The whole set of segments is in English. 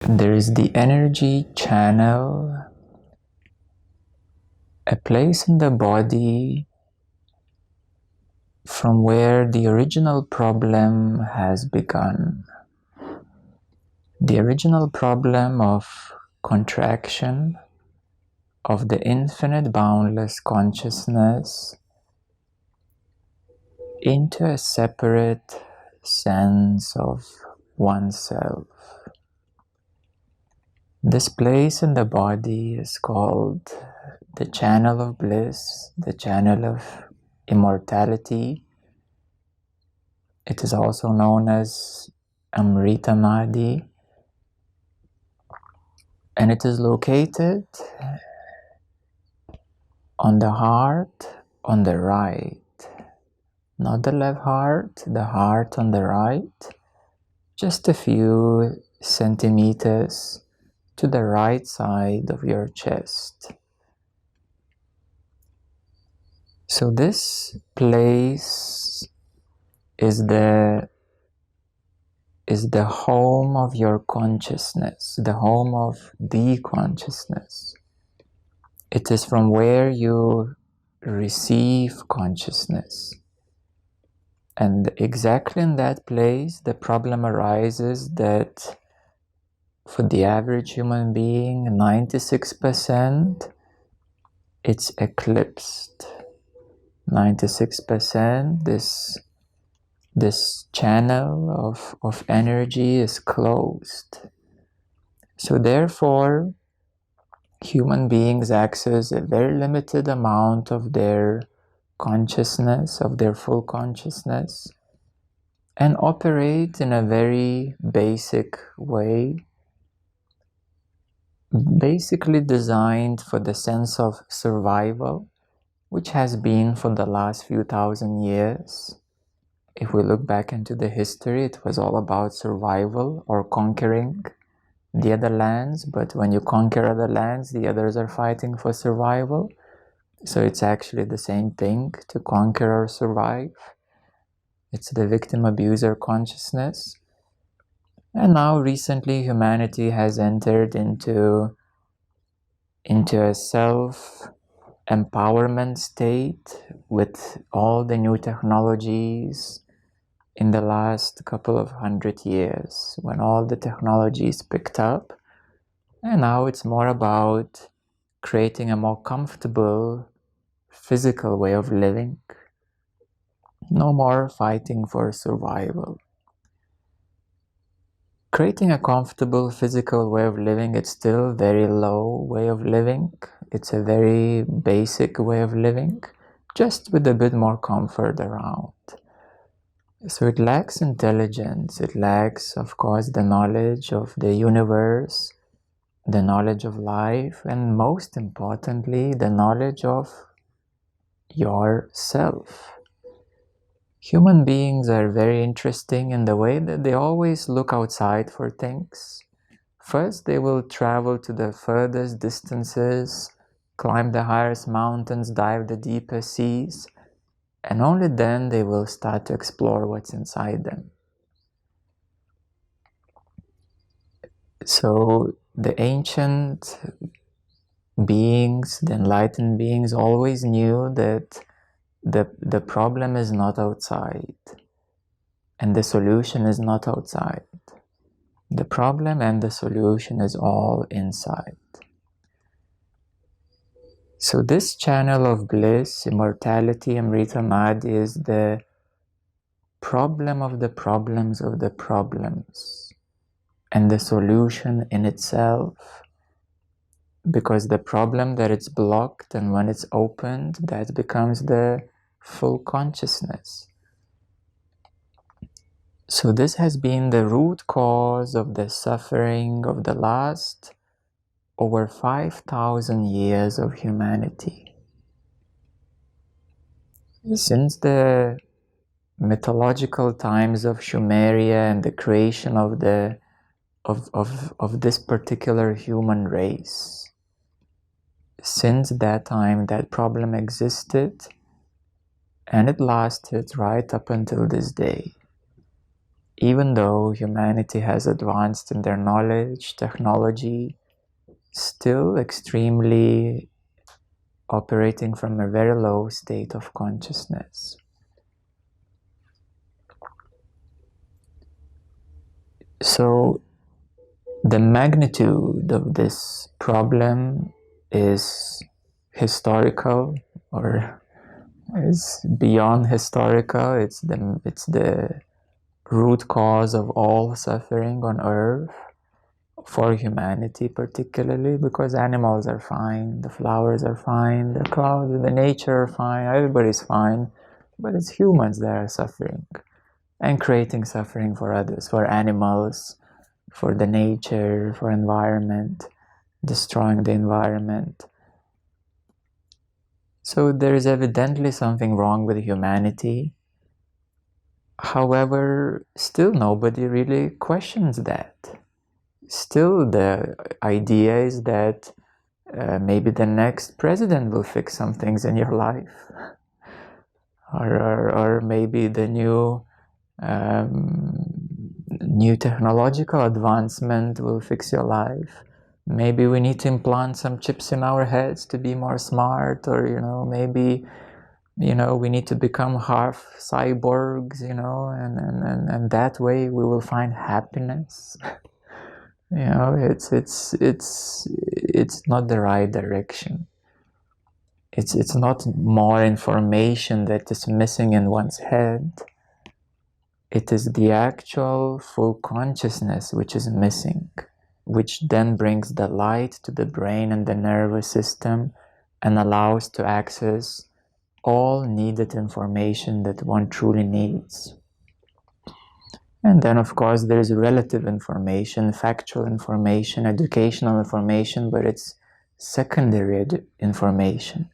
There is the energy channel, a place in the body from where the original problem has begun. The original problem of contraction of the infinite boundless consciousness into a separate sense of oneself. This place in the body is called the Channel of Bliss, the Channel of Immortality. It is also known as Amrita Nadi, and it is located on the heart on the right. Not the left heart, the heart on the right, just a few centimeters to the right side of your chest. So this place is the home of your consciousness, the home of the consciousness. It is from where you receive consciousness. And exactly in that place, the problem arises that for the average human being, 96%, it's eclipsed. 96%, this channel of energy is closed. So therefore, human beings access a very limited amount of their consciousness, of their full consciousness, and operate in a very basic way, basically designed for the sense of survival, which has been for the last few thousand years. If we look back into the history, it was all about survival or conquering the other lands, but when you conquer other lands, the others are fighting for survival. So it's actually the same thing, to conquer or survive. It's the victim abuser consciousness. And now recently humanity has entered into a self-empowerment state with all the new technologies in the last couple of 100 years, when all the technologies picked up. And now it's more about creating a more comfortable physical way of living. No more fighting for survival. Creating a comfortable physical way of living, it's still a very low way of living. It's a very basic way of living, just with a bit more comfort around. So it lacks intelligence. It lacks, of course, the knowledge of the universe, the knowledge of life, and most importantly, the knowledge of yourself. Human beings are very interesting in the way that they always look outside for things. First, they will travel to the furthest distances, climb the highest mountains, dive the deepest seas, and only then they will start to explore what's inside them. So the ancient beings, the enlightened beings, always knew that the problem is not outside and the solution is not outside. The problem and the solution is all inside. So this channel of bliss, immortality, Amrita Nadi, is the problem of the problems of the problems and the solution in itself, because the problem that it's blocked, and when it's opened, that becomes the full consciousness. So this has been the root cause of the suffering of the last over 5,000 years of humanity. Since the mythological times of Sumeria and the creation of this particular human race, since that time that problem existed, and it lasted right up until this day. even though humanity has advanced in their knowledge, technology, still extremely operating from a very low state of consciousness. So the magnitude of this problem is historical, or is beyond historical. It's the root cause of all suffering on earth, for humanity particularly, because animals are fine, the flowers are fine, the clouds, the nature are fine, everybody's fine, but it's humans that are suffering and creating suffering for others, for animals, for the nature, for environment, destroying the environment. So there is evidently something wrong with humanity. However, still nobody really questions that. Still the idea is that maybe the next president will fix some things in your life. Or maybe the new technological advancement will fix your life. Maybe we need to implant some chips in our heads to be more smart, or maybe we need to become half cyborgs, and that way we will find happiness. It's not the right direction. It's not more information that is missing in one's head. It is the actual full consciousness which is missing, which then brings the light to the brain and the nervous system and allows to access all needed information that one truly needs. And then, of course, there is relative information, factual information, educational information, but it's secondary information.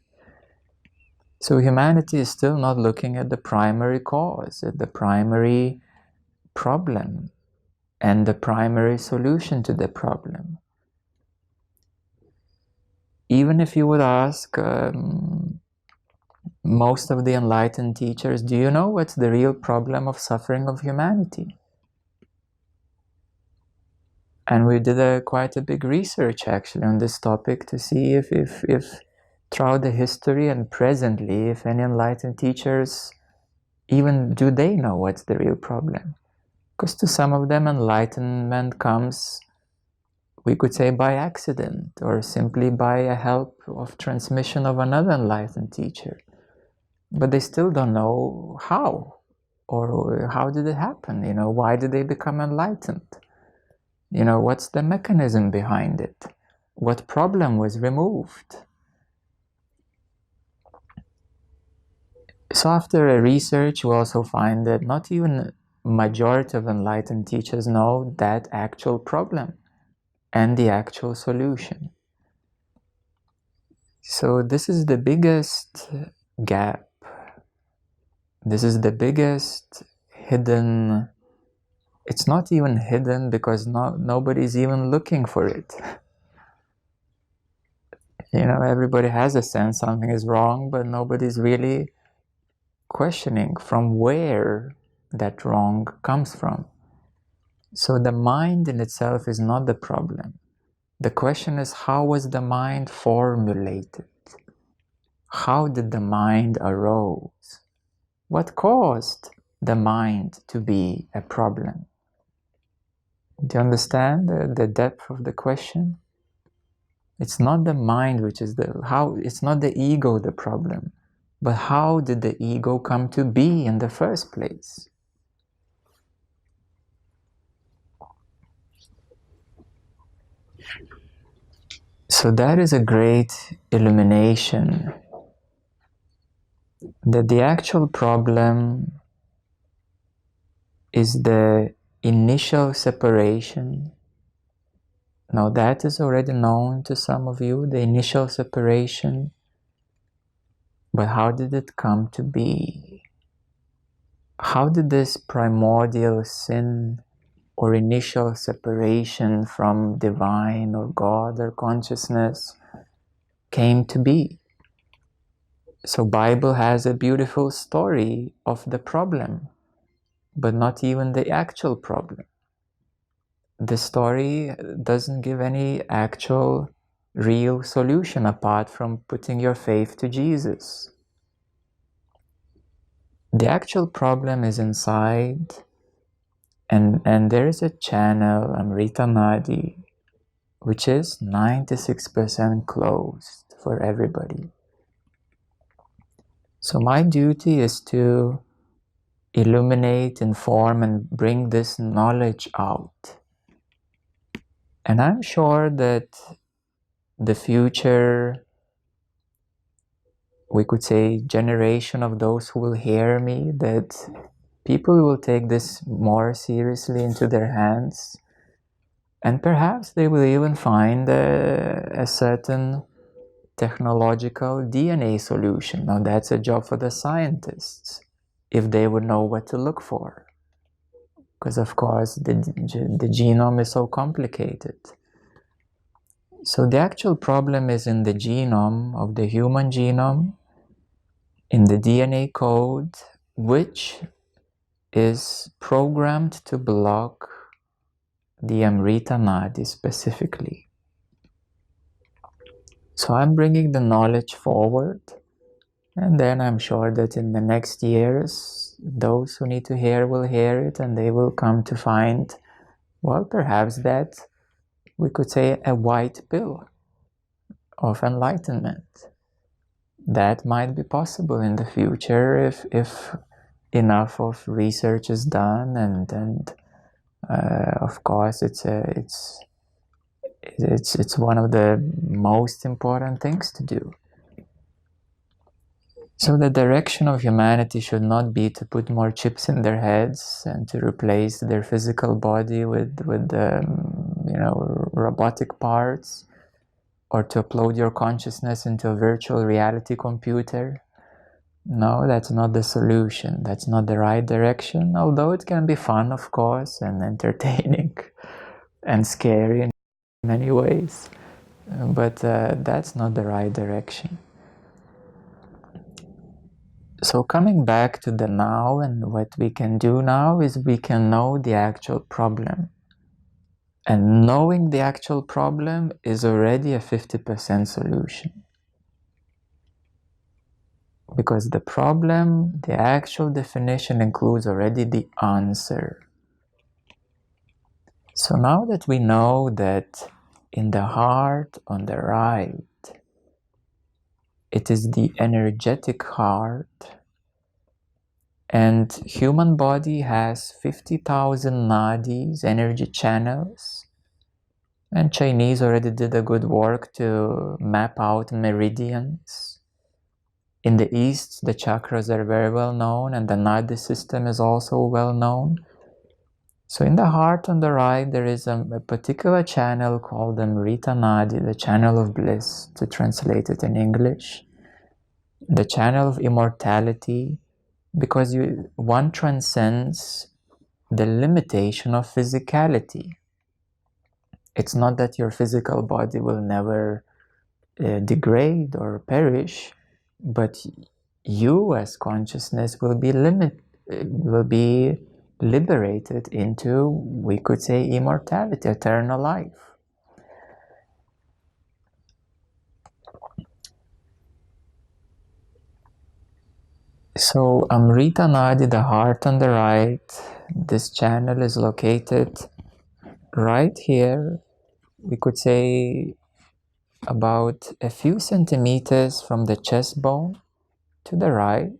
So humanity is still not looking at the primary cause, at the primary problem, and the primary solution to the problem. Even if you would ask most of the enlightened teachers, do you know what's the real problem of suffering of humanity? And we did quite a big research actually on this topic to see if throughout the history and presently, if any enlightened teachers, even do they know what's the real problem? Because to some of them, enlightenment comes, we could say, by accident, or simply by a help of transmission of another enlightened teacher. But they still don't know how, or how did it happen? Why did they become enlightened? What's the mechanism behind it? What problem was removed? So after a research, we also find that not even majority of enlightened teachers know that actual problem and the actual solution. So this is the biggest gap. This is the biggest hidden. It's not even hidden because nobody's even looking for it. Everybody has a sense something is wrong, but nobody's really questioning from where that wrong comes from. So the mind in itself is not the problem. The question is, how was the mind formulated? How did the mind arise? What caused the mind to be a problem? Do you understand the depth of the question? It's not the mind which is it's not the ego the problem, but how did the ego come to be in the first place? So that is a great illumination that the actual problem is the initial separation. Now that is already known to some of you, the initial separation. But how did it come to be? How did this primordial sin or initial separation from divine or God or consciousness came to be? So Bible has a beautiful story of the problem. but not even the actual problem. The story doesn't give any actual real solution apart from putting your faith to Jesus. The actual problem is inside, and there is a channel, Amrita Nadi, which is 96% closed for everybody. So my duty is to illuminate, inform, and bring this knowledge out. And I'm sure that the future, we could say, generation of those who will hear me, that people will take this more seriously into their hands, and perhaps they will even find a certain technological DNA solution. Now that's a job for the scientists, if they would know what to look for. Because of course the genome is so complicated. So the actual problem is in the genome of the human genome, in the DNA code, which is programmed to block the Amrita Nadi specifically. So I'm bringing the knowledge forward, and then I'm sure that in the next years, those who need to hear will hear it, and they will come to find, well, perhaps that we could say a white pill of enlightenment. That might be possible in the future if enough of research is done, and of course it's one of the most important things to do. So the direction of humanity should not be to put more chips in their heads and to replace their physical body with robotic parts, or to upload your consciousness into a virtual reality computer. No, that's not the solution. That's not the right direction, although it can be fun, of course, and entertaining and scary in many ways. But that's not the right direction. So coming back to the now, and what we can do now is we can know the actual problem. And knowing the actual problem is already a 50% solution. Because the problem, the actual definition, includes already the answer. So now that we know that in the heart on the right, it is the energetic heart, and human body has 50,000 nadis, energy channels, and Chinese already did a good work to map out meridians. In the East, the chakras are very well known, and the nadi system is also well known. So in the heart on the right, there is a particular channel called the Amrita Nadi, the Channel of Bliss, to translate it in English. The channel of immortality, because one transcends the limitation of physicality. It's not that your physical body will never degrade or perish, but you as consciousness will be liberated into, we could say, immortality, eternal life. So Amrita Nadi, the heart on the right, this channel is located right here, we could say about a few centimeters from the chest bone to the right.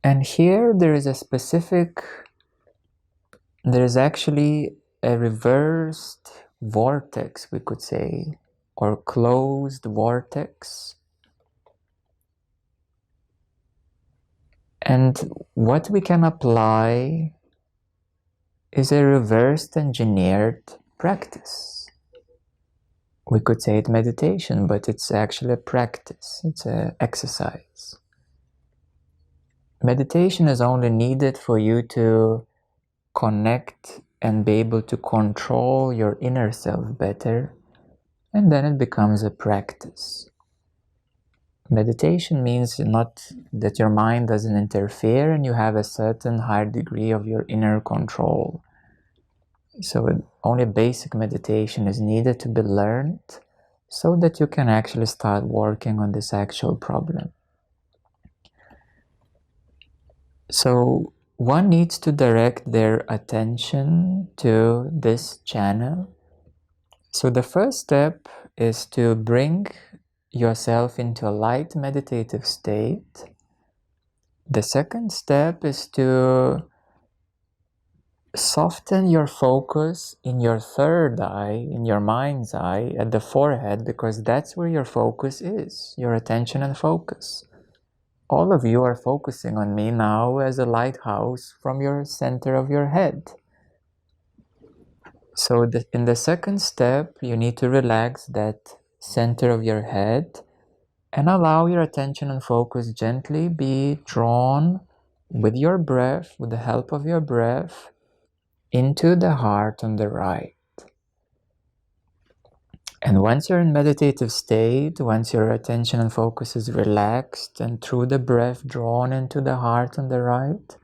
And here there is actually a reversed vortex, we could say, or closed vortex. And what we can apply is a reversed engineered practice. We could say it meditation, but it's actually a practice. It's an exercise. Meditation is only needed for you to connect and be able to control your inner self better, and then it becomes a practice. Meditation means not that your mind doesn't interfere and you have a certain higher degree of your inner control. So only basic meditation is needed to be learned so that you can actually start working on this actual problem. So one needs to direct their attention to this channel. So the first step is to bring yourself into a light meditative state. The second step is to soften your focus in your third eye, in your mind's eye, at the forehead, because that's where your focus is, your attention and focus. All of you are focusing on me now as a lighthouse from your center of your head. So in the second step, you need to relax that center of your head and allow your attention and focus gently be drawn with your breath, with the help of your breath, into the heart on the right. And once you're in meditative state, once your attention and focus is relaxed and through the breath drawn into the heart on the right,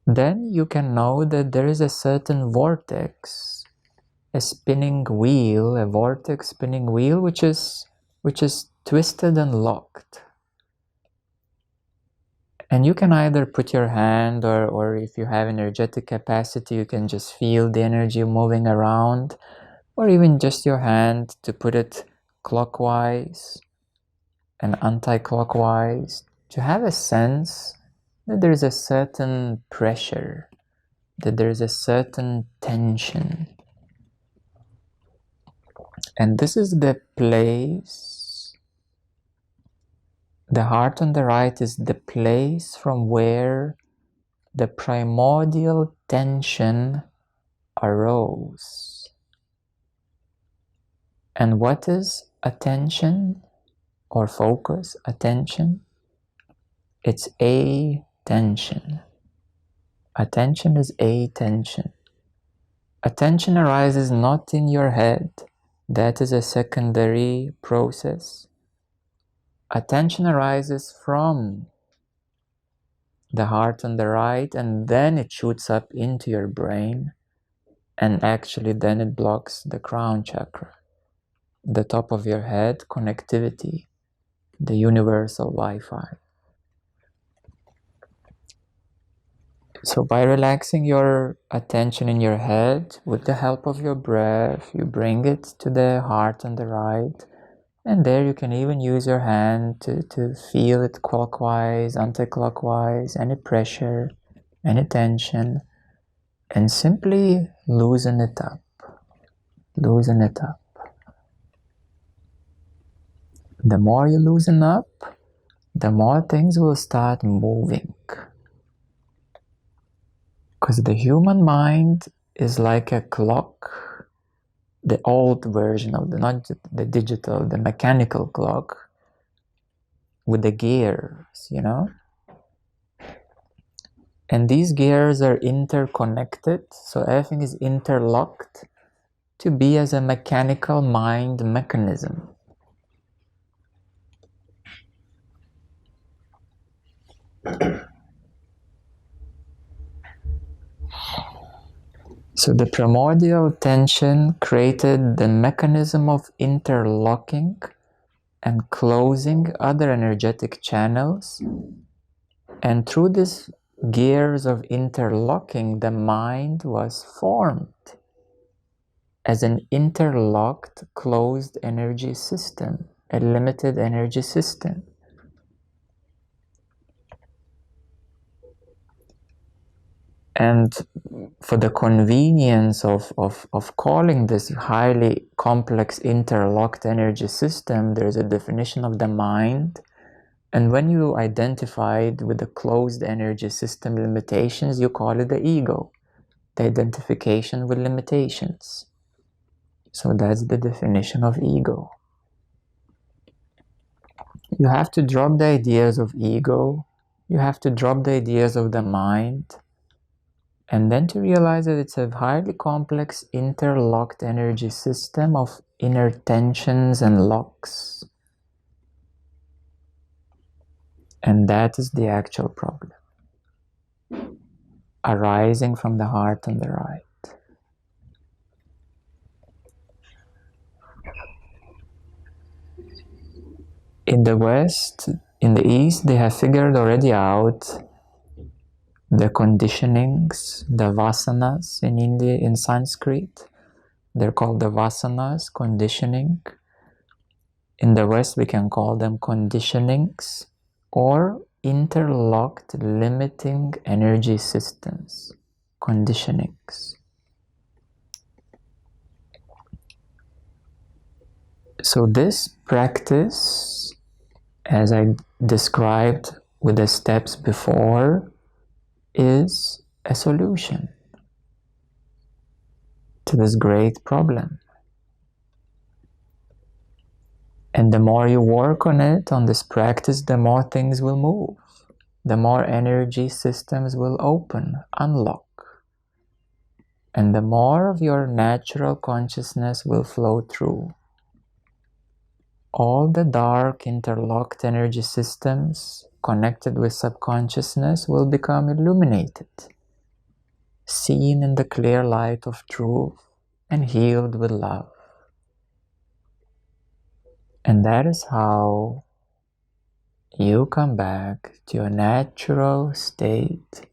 then you can know that there is a certain vortex, a spinning wheel, a vortex spinning wheel, which is twisted and locked. And you can either put your hand or if you have energetic capacity, you can just feel the energy moving around, or even just your hand to put it clockwise and anti-clockwise, to have a sense that there is a certain pressure, that there is a certain tension. And this is the place, the heart on the right is the place from where the primordial tension arose. And what is attention or focus? Attention. It's attention. Attention is attention. Attention arises not in your head. That is a secondary process. Attention arises from the heart on the right, and then it shoots up into your brain, and actually then it blocks the crown chakra, the top of your head, connectivity, the universal Wi-Fi. So by relaxing your attention in your head with the help of your breath, you bring it to the heart on the right, and there you can even use your hand to feel it clockwise, anti-clockwise, any pressure, any tension, and simply loosen it up. Loosen it up. The more you loosen up, the more things will start moving. Because the human mind is like a clock, the old version of not the digital, the mechanical clock with the gears, you know? And these gears are interconnected, so everything is interlocked to be as a mechanical mind mechanism. So the primordial tension created the mechanism of interlocking and closing other energetic channels. And through these gears of interlocking, the mind was formed as an interlocked, closed energy system, a limited energy system. And for the convenience of calling this highly complex interlocked energy system, there's a definition of the mind. And when you identified with the closed energy system limitations, you call it the ego, the identification with limitations. So that's the definition of ego. You have to drop the ideas of ego. You have to drop the ideas of the mind. And then to realize that it's a highly complex interlocked energy system of inner tensions and locks. And that is the actual problem, arising from the heart and the right. In the West, in the East, they have figured already out the conditionings, the vasanas in India, in Sanskrit. They're called the vasanas, conditioning. In the West, we can call them conditionings or interlocked limiting energy systems, conditionings. So this practice, as I described with the steps before, is a solution to this great problem. And the more you work on it, on this practice, the more things will move. The more energy systems will open, unlock. And the more of your natural consciousness will flow through. All the dark, interlocked energy systems connected with subconsciousness will become illuminated, seen in the clear light of truth, and healed with love. And that is how you come back to your natural state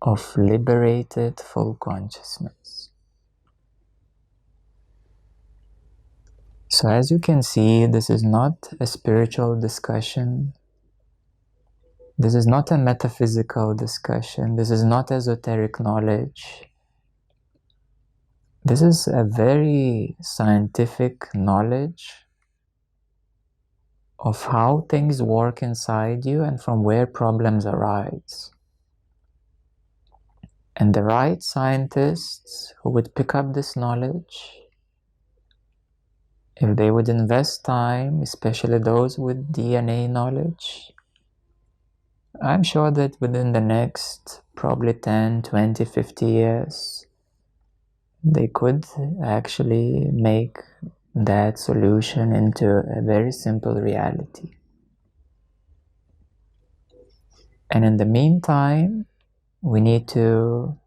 of liberated full consciousness. So as you can see, this is not a spiritual discussion. This is not a metaphysical discussion. This is not esoteric knowledge. This is a very scientific knowledge of how things work inside you and from where problems arise. And the right scientists who would pick up this knowledge, if they would invest time, especially those with DNA knowledge, I'm sure that within the next probably 10, 20, 50 years, they could actually make that solution into a very simple reality. And in the meantime, we need to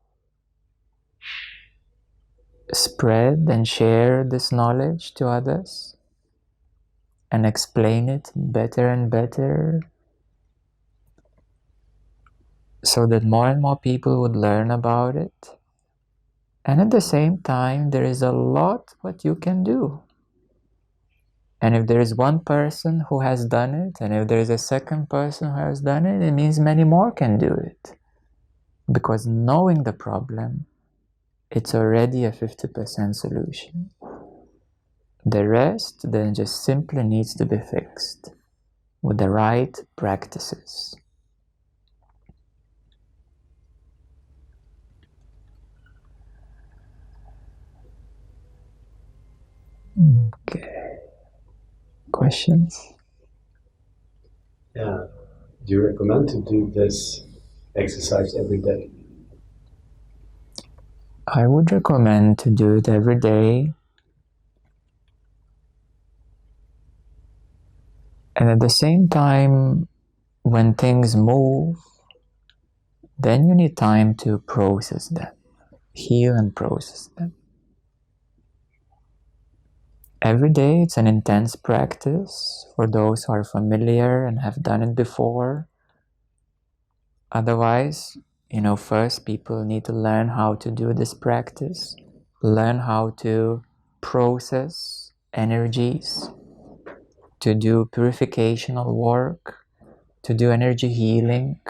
spread and share this knowledge to others and explain it better and better so that more and more people would learn about it. And at the same time, there is a lot what you can do. And if there is one person who has done it, and if there is a second person who has done it, it means many more can do it. Because knowing the problem, it's already a 50% solution. The rest then just simply needs to be fixed with the right practices. Okay. Questions? Yeah. Do you recommend to do this exercise every day? I would recommend to do it every day. And at the same time, when things move, then you need time to process them, heal and process them. Every day it's an intense practice for those who are familiar and have done it before. Otherwise, first people need to learn how to do this practice, learn how to process energies, to do purificational work, to do energy healing,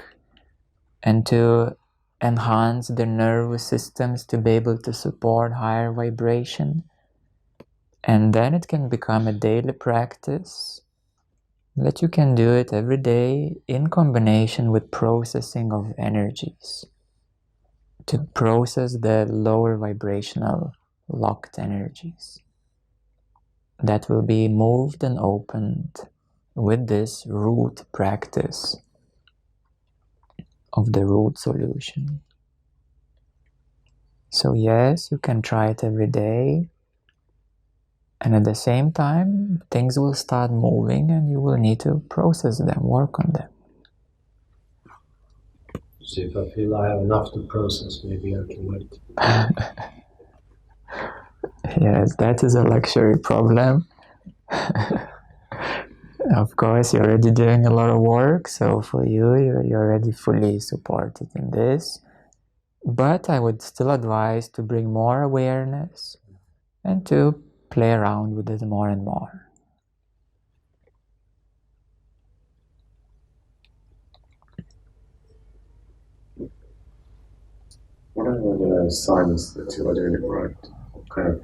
and to enhance their nervous systems to be able to support higher vibration. And then it can become a daily practice that you can do it every day in combination with processing of energies to process the lower vibrational locked energies that will be moved and opened with this root practice of the root solution. So yes, you can try it every day, and at the same time things will start moving and you will need to process them, work on them. So if I feel I have enough to process, maybe I can wait. Yes, that is a luxury problem. Of course, you're already doing a lot of work, so for you, you're already fully supported in this. But I would still advise to bring more awareness and to play around with it more and more. What are the signs that you are doing it right? What kind of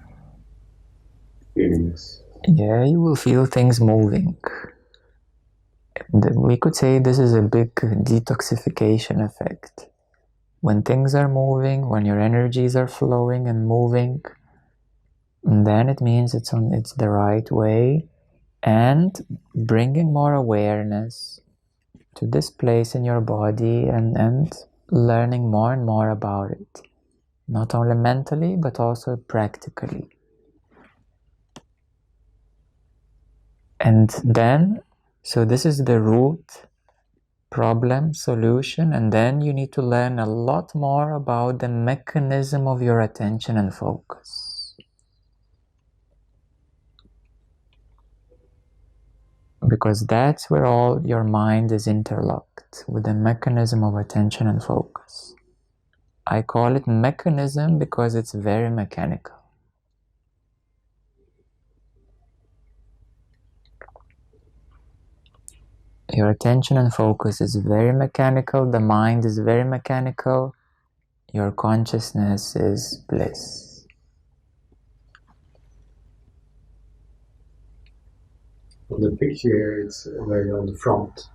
feelings? Yeah, you will feel things moving. We could say this is a big detoxification effect. When things are moving, when your energies are flowing and moving, then it means it's the right way, and bringing more awareness to this place in your body and learning more and more about it, not only mentally but also practically. And then, so this is the root problem solution, and then you need to learn a lot more about the mechanism of your attention and focus, because that's where all your mind is interlocked with the mechanism of attention and focus. I call it mechanism because it's very mechanical. Your attention and focus is very mechanical, the mind is very mechanical, your consciousness is bliss. On the picture here, it's very on the front.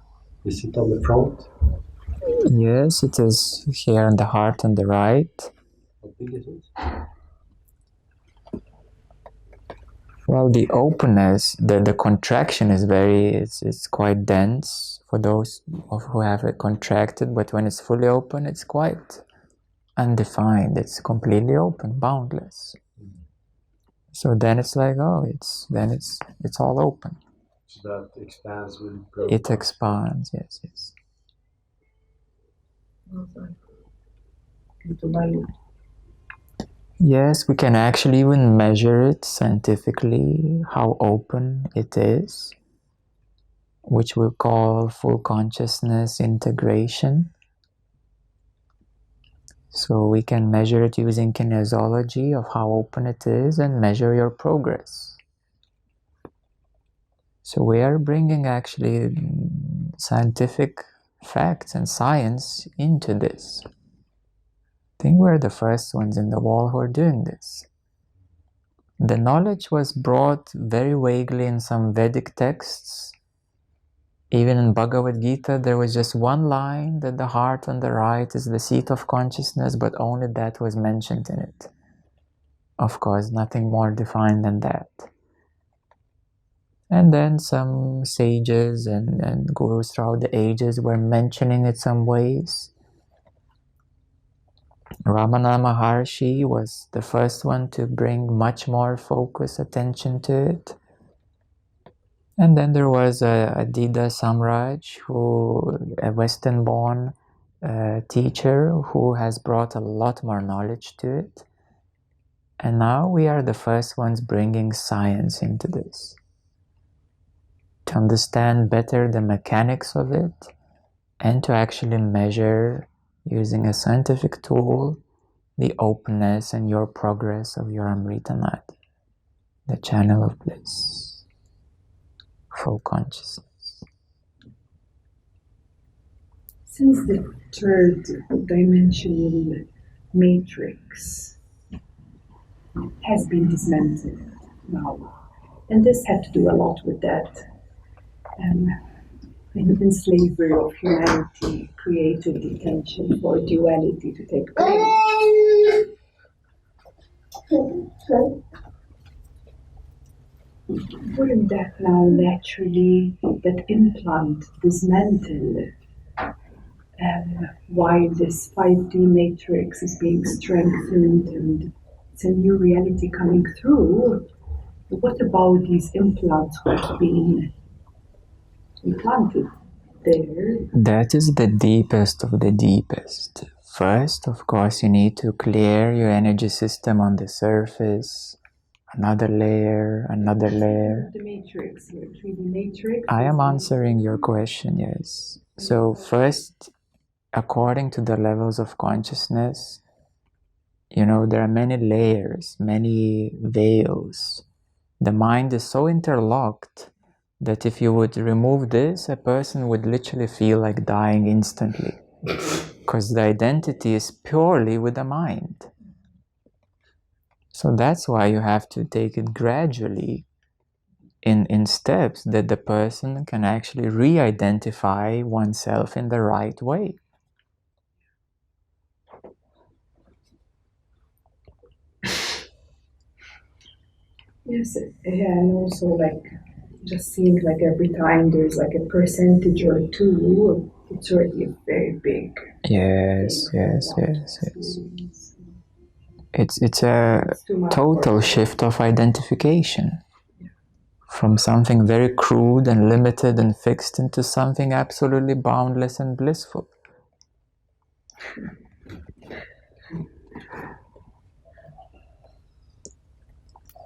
Is it on the front? Yes, it is here in the heart on the right. How big is it? Well, the openness, the contraction is it's quite dense for those who have it contracted, but when it's fully open, it's quite undefined. It's completely open, boundless. So then it's like, oh, it's all open. So that expands will grow. It expands, yes. Yes, we can actually even measure it scientifically, how open it is, which we'll call full consciousness integration. So we can measure it using kinesiology of how open it is and measure your progress. So we are bringing actually scientific facts and science into this. I think we're the first ones in the world who are doing this. The knowledge was brought very vaguely in some Vedic texts. Even in Bhagavad Gita, there was just one line that the heart on the right is the seat of consciousness, but only that was mentioned in it. Of course, nothing more defined than that. And then some sages and gurus throughout the ages were mentioning it some ways. Ramana Maharshi was the first one to bring much more focus, attention to it. And then there was Adida Samraj, a Western-born teacher who has brought a lot more knowledge to it. And now we are the first ones bringing science into this, to understand better the mechanics of it and to actually measure, using a scientific tool, the openness and your progress of your Amrita Nadi, the channel of bliss, full consciousness. Since the third dimensional matrix has been dismantled now, and this had to do a lot with that enslavery of humanity, created the tension for duality to take place. Wouldn't that now naturally, that implant dismantle while this 5D matrix is being strengthened and it's a new reality coming through? What about these implants who have been implanted? there. That is the deepest of the deepest. First, of course, you need to clear your energy system on the surface. Another layer, another layer. The matrix, your 3D matrix. I am answering your question, yes. So first, according to the levels of consciousness, you know, there are many layers, many veils. The mind is so interlocked that if you would remove this, a person would literally feel like dying instantly. Because the identity is purely with the mind. So that's why you have to take it gradually in steps that the person can actually re-identify oneself in the right way. Yes, and also like just seeing like every time there's like a percentage or two, it's already a very big. Yes, yes, yes, yes. It's a total shift of identification from something very crude and limited and fixed into something absolutely boundless and blissful.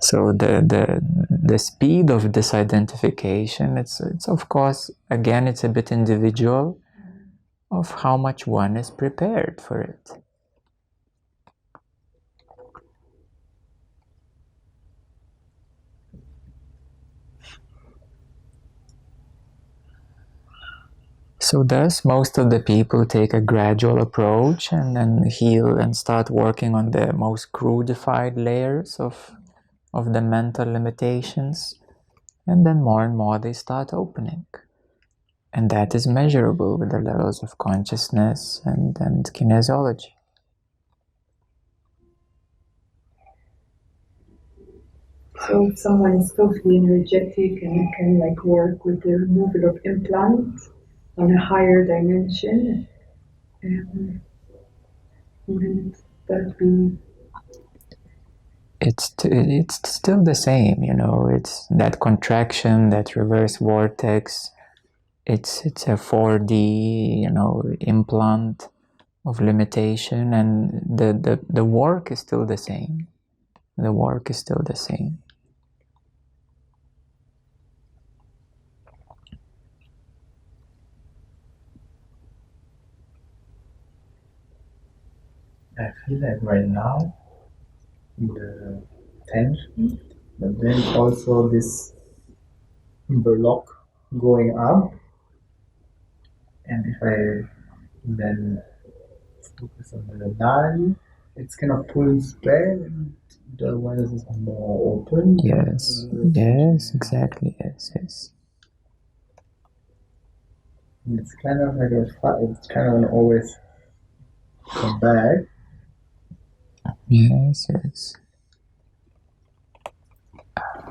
So the speed of this identification, it's of course, again, it's a bit individual of how much one is prepared for it. So thus, most of the people take a gradual approach and then heal and start working on the most crudified layers of the mental limitations. And then more and more they start opening. And that is measurable with the levels of consciousness and kinesiology. So if someone is totally energetic and can like work with the removal of implants on a higher dimension, wouldn't that be? It's still the same, you know. It's that contraction, that reverse vortex. It's a 4D, you know, implant of limitation, and the work is still the same. The work is still the same. I feel like right now, the tension, but then also this block going up, and if I then focus on the Nadi, it's kind of pulls back, and the awareness is more open. Yes, yes, exactly, yes, yes. And it's kind of like it's kind of always come back. Yes, yes.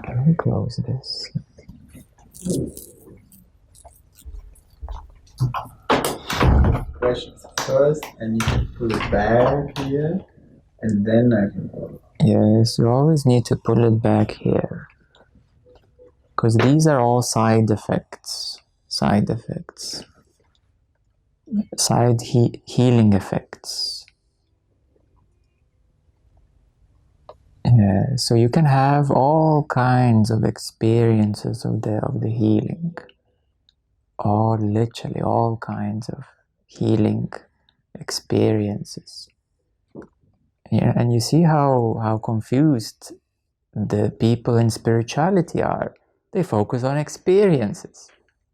Let me close this. Questions first, I need to pull it back here, and then I can go. Yes, you always need to pull it back here. Because these are all side effects. Side effects. Healing effects. Yeah, so you can have all kinds of experiences of the healing. Literally all kinds of healing experiences. Yeah, and you see how confused the people in spirituality are. They focus on experiences.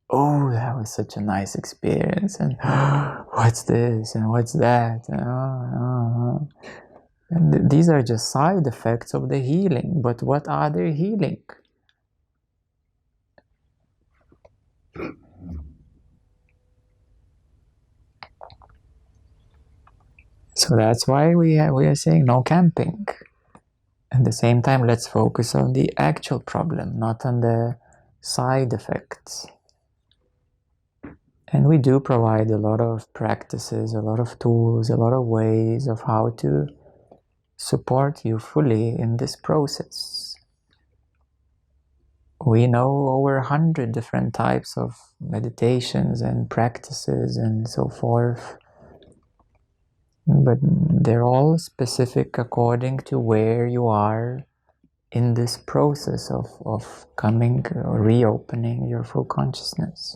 Oh, that was such a nice experience, and what's this and what's that? And these are just side effects of the healing. But what are they healing? So that's why we are saying no camping. At the same time, let's focus on the actual problem, not on the side effects. And we do provide a lot of practices, a lot of tools, a lot of ways of how to support you fully in this process. We know over 100 different types of meditations and practices and so forth, but they're all specific according to where you are in this process of coming, reopening your full consciousness.